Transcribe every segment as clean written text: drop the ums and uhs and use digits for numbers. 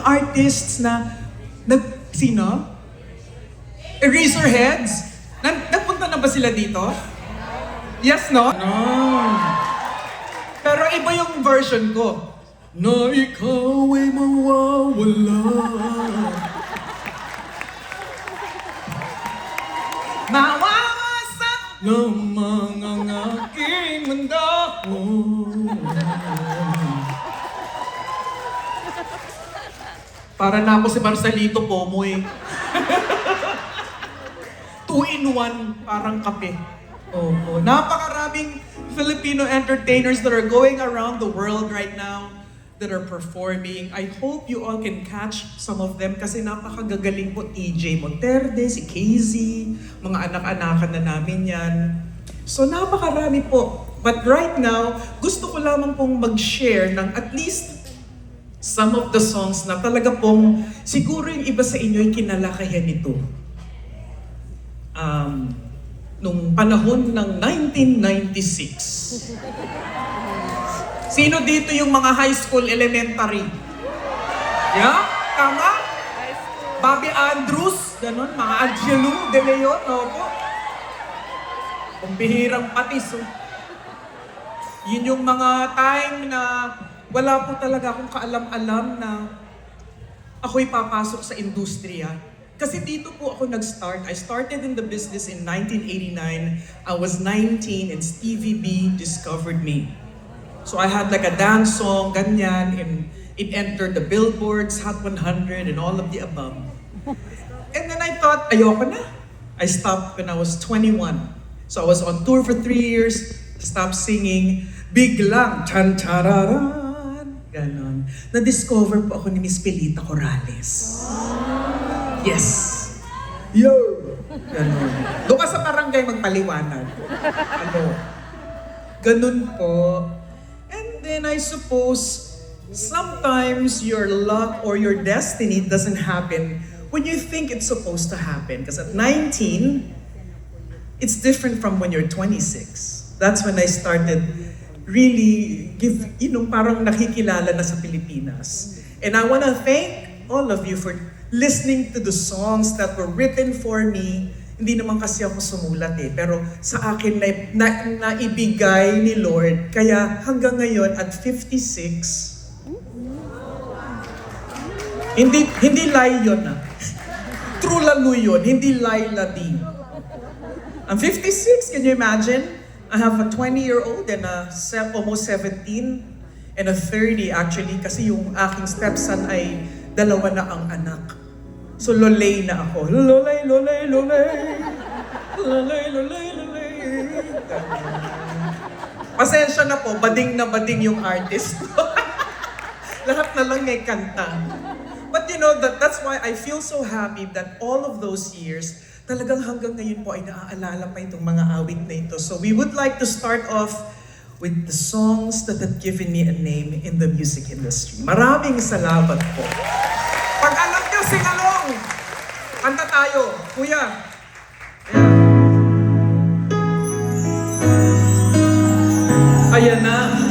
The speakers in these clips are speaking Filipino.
artists na, sino? Eraserheads? Nagpunta na ba sila dito? Yes, no? No. Pero iba yung version ko. Na ikaw ay mawawala. Mawawasak lamang ang aking mundo. Para na ako si Marcelito Pomoy. 2-in-1, parang kape. Oo. Napakaraming Filipino entertainers that are going around the world right now that are performing. I hope you all can catch some of them kasi napakagagaling po. EJ Monterde, si KZ, mga anak-anakan na namin yan. So napakarami po. But right now, gusto ko lamang pong mag-share ng at least some of the songs na talaga pong siguro yung iba sa inyo ay kinalakayan nito. Nung panahon ng 1996. Sino dito yung mga high school elementary? Yeah? Tama? Bobby Andrews, ganun, mga Angelo De Leon, opo. Kumbihirang patis. Oh. Yun yung mga time na wala po talaga akong kaalam-alam na ako'y papasok sa industriya. Kasi dito po ako nag-start. I started in the business in 1989. I was 19 and Stevie B discovered me. So I had like a dance song, ganyan, and it entered the billboards, Hot 100, and all of the above. And then I thought, ayoko na. I stopped when I was 21. So I was on tour for 3 years, stopped singing, biglang, tan-tararan, ganon. Na-discover po ako ni Miss Pilita Corrales. Yes. Yo! Ganon. Doon ka sa barangay magpaliwanag. Ano? Ganun po. And then I suppose, sometimes your luck or your destiny doesn't happen when you think it's supposed to happen. Because at 19, it's different from when you're 26. That's when I started really parang nakikilala na sa Pilipinas. And I want to thank all of you for listening to the songs that were written for me. Hindi naman kasi ako sumulat pero sa akin na ibigay ni Lord. Kaya hanggang ngayon at 56, hindi lie yun True lalo yun, hindi lie ladi. I'm 56, can you imagine? I have a 20-year-old and almost 17 and a 30 actually kasi yung aking stepson ay 2 na ang anak. So lolay na ako. Lolay, lolay, lolay. Lolay, lolay, lolay. Pasensya na po, bading na bading yung artist. Lahat na lang may kanta. But you know, that's why I feel so happy that all of those years, talagang hanggang ngayon po ay naaalala pa itong mga awit na ito. So we would like to start off with the songs that have given me a name in the music industry. Maraming salamat po. Pag alam nyo, singalong! Kanta tayo, kuya. Ayan na.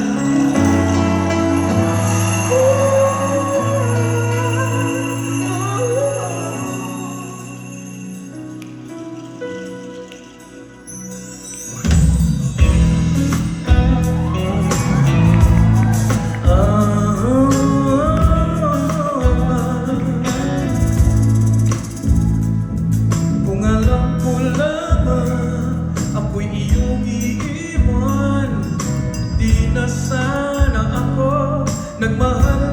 Na sana ako nagmahal